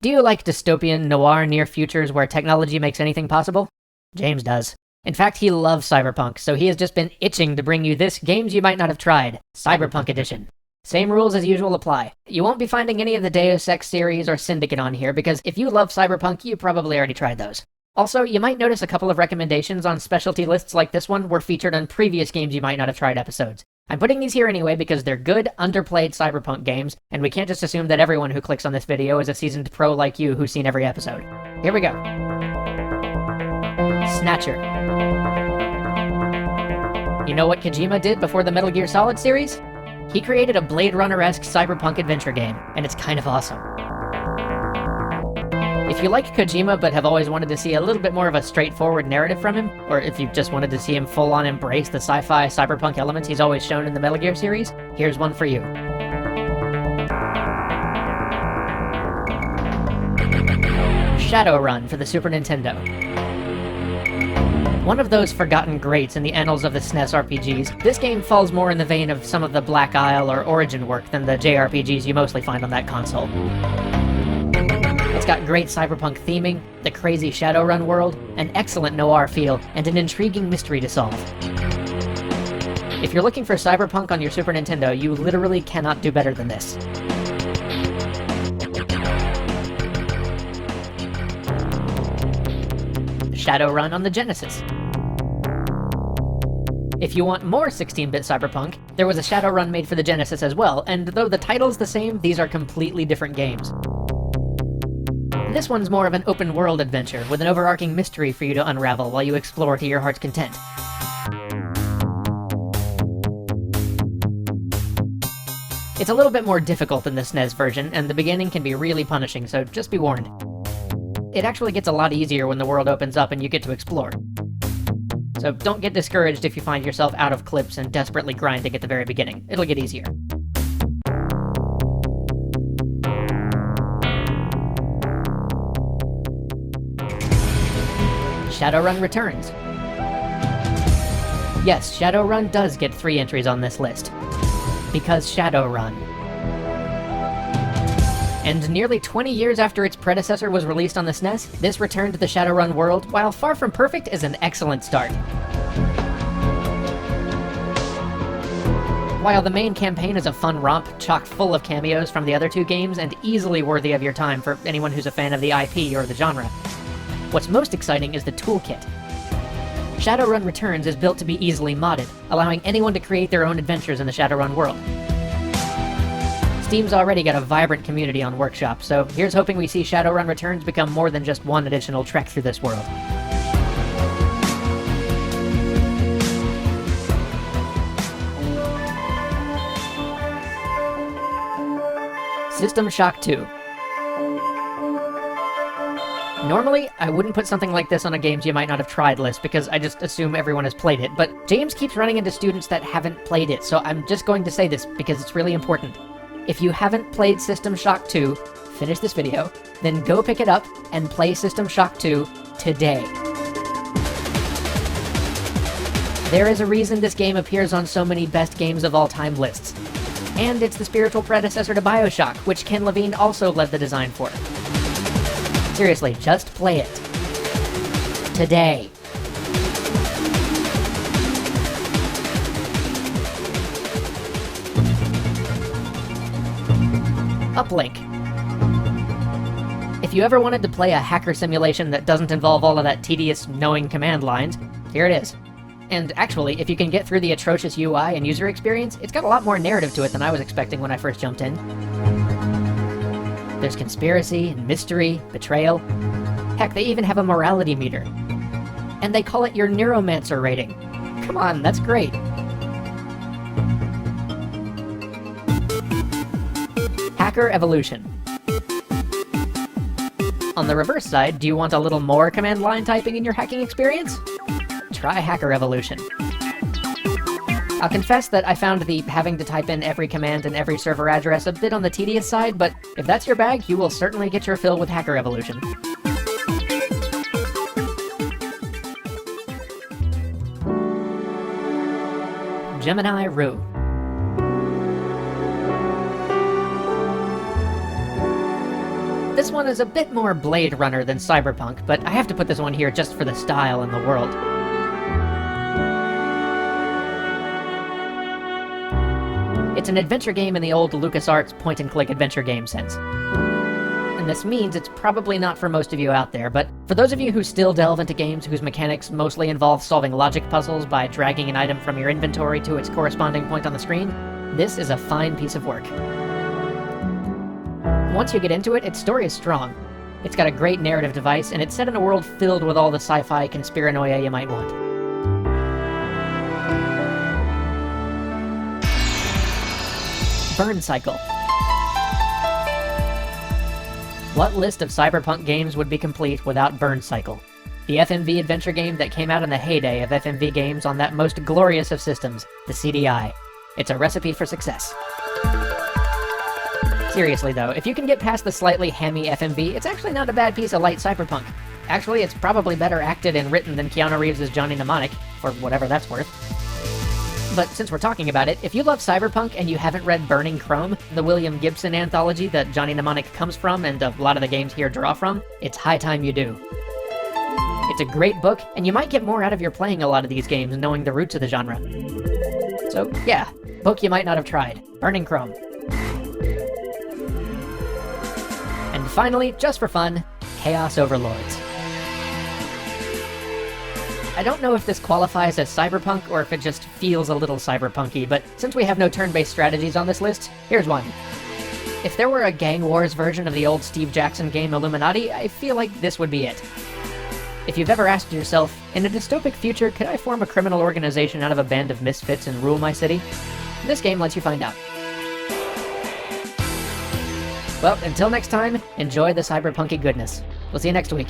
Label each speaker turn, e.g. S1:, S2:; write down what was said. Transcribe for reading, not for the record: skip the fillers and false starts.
S1: Do you like dystopian, noir near futures where technology makes anything possible? James does. In fact, he loves Cyberpunk, so he has just been itching to bring you this Games You Might Not Have Tried, Cyberpunk Edition. Same rules as usual apply. You won't be finding any of the Deus Ex series or Syndicate on here, because if you love Cyberpunk, you probably already tried those. Also, you might notice a couple of recommendations on specialty lists like this one were featured on previous Games You Might Not Have Tried episodes. I'm putting these here anyway because they're good, underplayed Cyberpunk games, and we can't just assume that everyone who clicks on this video is a seasoned pro like you who's seen every episode. Here we go. Snatcher. You know what Kojima did before the Metal Gear Solid series? He created a Blade Runner-esque cyberpunk adventure game, and it's kind of awesome. If you like Kojima but have always wanted to see a little bit more of a straightforward narrative from him, or if you just wanted to see him full-on embrace the sci-fi cyberpunk elements he's always shown in the Metal Gear series, here's one for you. Shadowrun for the Super Nintendo. One of those forgotten greats in the annals of the SNES RPGs, this game falls more in the vein of some of the Black Isle or Origin work than the JRPGs you mostly find on that console. It's got great cyberpunk theming, the crazy Shadowrun world, an excellent noir feel, and an intriguing mystery to solve. If you're looking for cyberpunk on your Super Nintendo, you literally cannot do better than this. Shadowrun on the Genesis. If you want more 16-bit cyberpunk, there was a Shadowrun made for the Genesis as well, and though the title's the same, these are completely different games. This one's more of an open-world adventure, with an overarching mystery for you to unravel while you explore to your heart's content. It's a little bit more difficult than the SNES version, and the beginning can be really punishing, so just be warned. It actually gets a lot easier when the world opens up and you get to explore. So don't get discouraged if you find yourself out of clips and desperately grinding at the very beginning. It'll get easier. Shadowrun Returns. Yes, Shadowrun does get 3 entries on this list. Because Shadowrun. And nearly 20 years after its predecessor was released on the SNES, this return to the Shadowrun world, while far from perfect, is an excellent start. While the main campaign is a fun romp, chock full of cameos from the other 2 games, and easily worthy of your time for anyone who's a fan of the IP or the genre, what's most exciting is the toolkit. Shadowrun Returns is built to be easily modded, allowing anyone to create their own adventures in the Shadowrun world. Steam's already got a vibrant community on Workshop, so here's hoping we see Shadowrun Returns become more than just one additional trek through this world. System Shock 2. Normally, I wouldn't put something like this on a Games You Might Not Have Tried list because I just assume everyone has played it, but James keeps running into students that haven't played it, so I'm just going to say this because it's really important. If you haven't played System Shock 2, finish this video, then go pick it up and play System Shock 2 today. There is a reason this game appears on so many best games of all time lists. And it's the spiritual predecessor to BioShock, which Ken Levine also led the design for. Seriously, just play it. Today. Uplink. If you ever wanted to play a hacker simulation that doesn't involve all of that tedious knowing command lines, here it is. And actually, if you can get through the atrocious UI and user experience, it's got a lot more narrative to it than I was expecting when I first jumped in. There's conspiracy, mystery, betrayal. Heck, they even have a morality meter. And they call it your Neuromancer rating. Come on, that's great. Hacker Evolution. On the reverse side, do you want a little more command line typing in your hacking experience? Try Hacker Evolution. I'll confess that I found the having to type in every command and every server address a bit on the tedious side, but if that's your bag, you will certainly get your fill with Hacker Evolution. Gemini Roo. This This one is a bit more Blade Runner than Cyberpunk, but I have to put this one here just for the style and the world. It's an adventure game in the old LucasArts point-and-click adventure game sense. And this means it's probably not for most of you out there, but for those of you who still delve into games whose mechanics mostly involve solving logic puzzles by dragging an item from your inventory to its corresponding point on the screen, this is a fine piece of work. Once you get into it, its story is strong. It's got a great narrative device, and it's set in a world filled with all the sci-fi conspiranoia you might want. Burn Cycle. What list of Cyberpunk games would be complete without Burn Cycle? The FMV adventure game that came out in the heyday of FMV games on that most glorious of systems, the CDI. It's a recipe for success. Seriously though, if you can get past the slightly hammy FMV, it's actually not a bad piece of light cyberpunk. Actually, it's probably better acted and written than Keanu Reeves' Johnny Mnemonic, for whatever that's worth. But since we're talking about it, if you love Cyberpunk and you haven't read Burning Chrome, the William Gibson anthology that Johnny Mnemonic comes from and a lot of the games here draw from, it's high time you do. It's a great book, and you might get more out of your playing a lot of these games knowing the roots of the genre. So yeah, book you might not have tried, Burning Chrome. And finally, just for fun, Chaos Overlords. I don't know if this qualifies as cyberpunk or if it just feels a little cyberpunky, but since we have no turn-based strategies on this list, here's one. If there were a Gang Wars version of the old Steve Jackson game Illuminati, I feel like this would be it. If you've ever asked yourself, in a dystopic future, could I form a criminal organization out of a band of misfits and rule my city? This game lets you find out. Well, until next time, enjoy the cyberpunky goodness. We'll see you next week.